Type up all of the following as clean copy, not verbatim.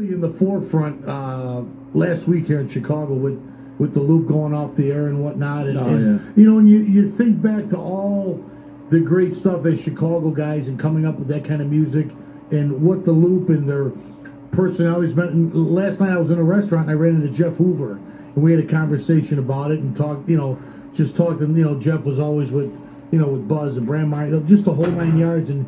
In the forefront last week here in Chicago with the loop going off the air and whatnot, and you know, and you think back to all the great stuff as Chicago guys and coming up with that kind of music and what the loop and their personalities meant. And last night I was in a restaurant and I ran into Jeff Hoover and we had a conversation about it and talked, you know, just talking. You know, Jeff was always with, you know, with Buzz and Brandmeier, just the whole 9 yards, and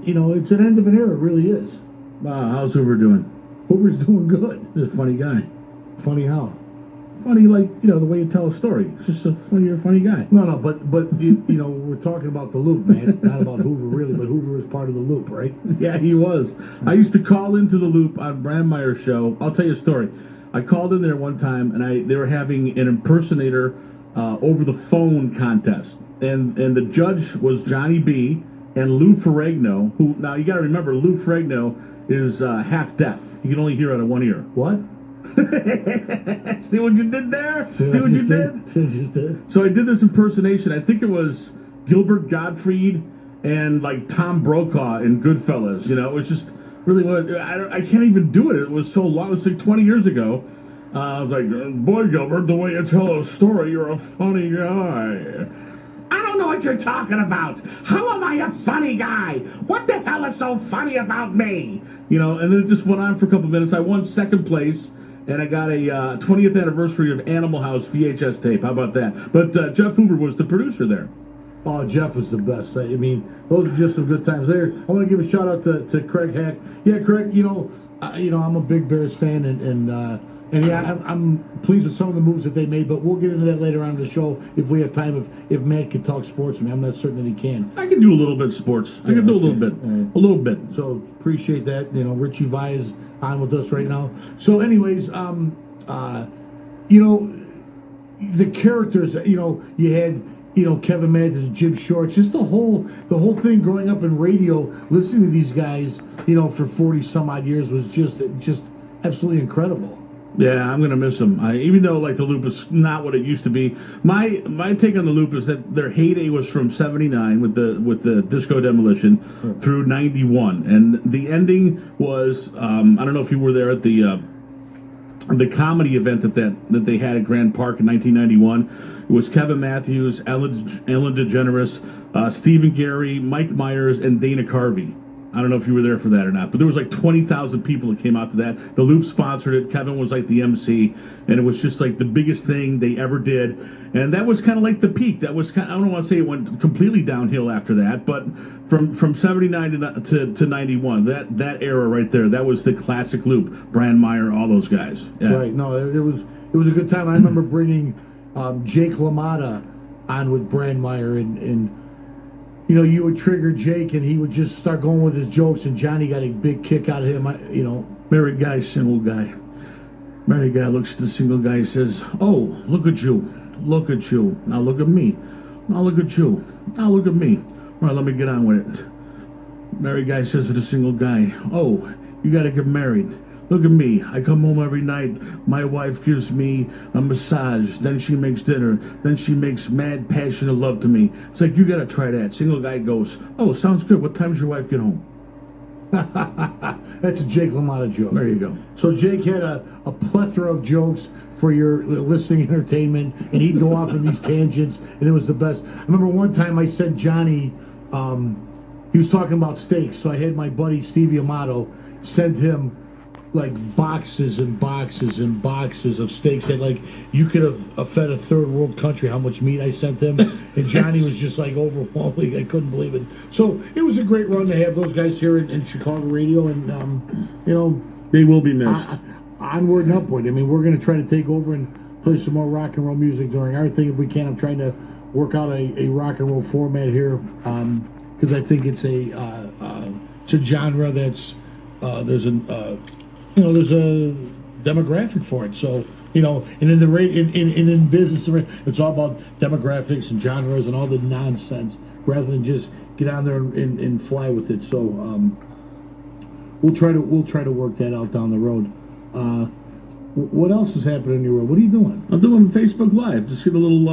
you know, it's an end of an era. It really is. Wow, how's Hoover doing? Hoover's doing good. He's a funny guy. Funny how? Funny, like, you know, the way you tell a story. It's just a funny guy. No, but you know, we're talking about the loop, man. Not about Hoover, really, but Hoover was part of the loop, right? Yeah, he was. I used to call into the loop on Brandmeier's show. I'll tell you a story. I called in there one time, and they were having an impersonator over the phone contest. And the judge was Johnny B. and Lou Ferrigno, who, now you got to remember, Lou Ferrigno is half deaf. You can only hear out of one ear. What? See what you did there? See what you did? So I did this impersonation. I think it was Gilbert Gottfried and like Tom Brokaw in Goodfellas. You know, it was just really what I can't even do it. It was so long. It was like 20 years ago. I was like, boy, Gilbert, the way you tell a story, you're a funny guy. I don't know what you're talking about. How am I a funny guy? What the hell is so funny about me? You know, and then it just went on for a couple of minutes. I won second place, and I got a 20th anniversary of Animal House VHS tape. How about that? But Jeff Hoover was the producer there. Oh, Jeff was the best. I mean, those are just some good times there. I want to give a shout out to Craig Hack. Yeah, Craig, you know, I'm a big Bears fan, and yeah, I'm pleased with some of the moves that they made, but we'll get into that later on in the show if we have time. If Matt can talk sports with me, I'm not certain that he can. I can do a little bit of sports. I can do a little bit. A little bit. So appreciate that. You know, Richie Vi is on with us right now. So anyways, you know, the characters, you know, you had, you know, Kevin Matthews and Jim Short, just the whole thing growing up in radio, listening to these guys, you know, for 40 some odd years was just absolutely incredible. Yeah, I'm gonna miss them. Even though like the loop is not what it used to be. My take on the loop is that their heyday was from '79 with the Disco Demolition through '91, and the ending was I don't know if you were there at the comedy event that they had at Grand Park in 1991. It was Kevin Matthews, Ellen DeGeneres, Stephen Gary, Mike Myers, and Dana Carvey. I don't know if you were there for that or not, but there was like 20,000 people that came out to that. The Loop sponsored it. Kevin was like the MC, and it was just like the biggest thing they ever did. And that was kind of like the peak. That was kind of, I don't want to say it went completely downhill after that, but from 79 to 91, that era right there, that was the classic Loop. Brandmeier, all those guys. Yeah. Right. No, it was a good time. I remember bringing Jake LaMotta on with Brandmeier, and you know, you would trigger Jake, and he would just start going with his jokes, and Johnny got a big kick out of him. You know, married guy, single guy. Married guy looks at the single guy and says, "Oh, look at you. Look at you. Now look at me. Now look at you. Now look at me. All right, let me get on with it." Married guy says to the single guy, "Oh, you got to get married. Look at me. I come home every night. My wife gives me a massage. Then she makes dinner. Then she makes mad, passionate love to me. It's like, you got to try that." Single guy goes, "Oh, sounds good. What time does your wife get home?" That's a Jake LaMotta joke. There you go. So Jake had a plethora of jokes for your listening entertainment, and he'd go off on these tangents, and it was the best. I remember one time I sent Johnny, he was talking about steaks, so I had my buddy Stevie Amato send him like boxes and boxes and boxes of steaks, and like you could have fed a third world country how much meat I sent them. And Johnny was just like overwhelmed. I couldn't believe it. So it was a great run to have those guys here in Chicago radio, and you know, they will be missed. Onward and upward. I mean, we're going to try to take over and play some more rock and roll music during our thing if we can. I'm trying to work out a rock and roll format here, because I think it's a genre that's there's a demographic for it. So, you know, and in the in business, it's all about demographics and genres and all the nonsense, rather than just get on there and fly with it. So, we'll try to work that out down the road. What else is happening in your world? What are you doing? I'm doing Facebook Live. Just get a little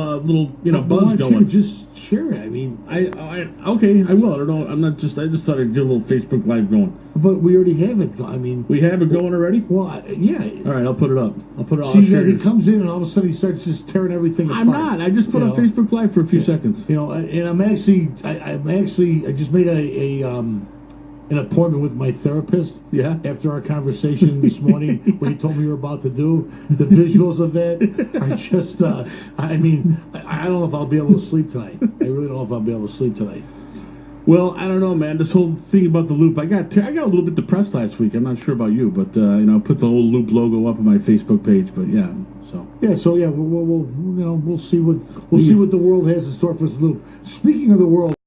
buzz going. Just share it. I mean, Okay, I will. I don't know. I just thought I'd get a little Facebook Live going. but we already have it. I mean, We have it going already. well, yeah. All right, I'll put it up. I'll put it. I'll See, share that he it. comes in and all of a sudden he starts just tearing everything apart. I'm not. I just put You on know? Facebook Live for a few seconds. You know, and I'm actually, I just made an appointment with my therapist. Yeah. After our conversation this morning, what he told me you were about to do, the visuals of that are just. I mean, I don't know if I'll be able to sleep tonight. I really don't know if I'll be able to sleep tonight. Well, I don't know, man. This whole thing about the loop, I got a little bit depressed last week. I'm not sure about you, but I put the whole loop logo up on my Facebook page. But yeah, so We'll see what the world has in store for us. Loop. Speaking of the world.